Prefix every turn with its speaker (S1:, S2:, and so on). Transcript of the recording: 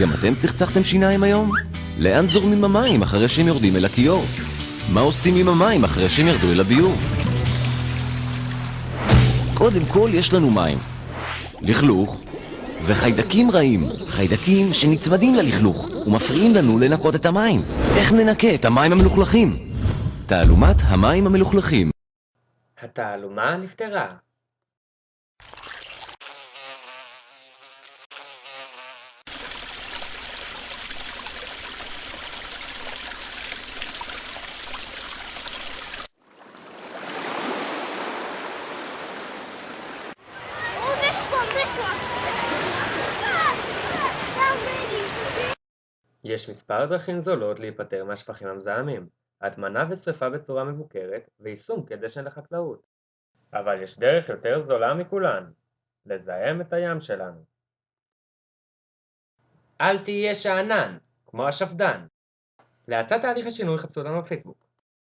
S1: גם אתם צחצחתם שיניים היום? לאן זורמים המים אחרי שהם יורדים אל הכיור? מה עושים עם המים אחרי שהם ירדו אל הביוב? קודם כל יש לנו מים, לכלוך וחיידקים רעים, חיידקים שנצמדים ללכלוך ומפריעים לנו לנקות את המים. איך ננקה את המים המלוכלכים? תעלומת המים המלוכלכים.
S2: התעלומה נפתרה. יש מספר דרכים זולות להיפטר מהשפכים המזהמים, הטמנה ושריפה בצורה מבוקרת ויישום כדשן לחקלאות. אבל יש דרך יותר זולה מכולן, לזהם את הים שלנו. אל תהיה שאנן, כמו השפדן. להאצת תהליך השינוי חפשו אותנו בפייסבוק.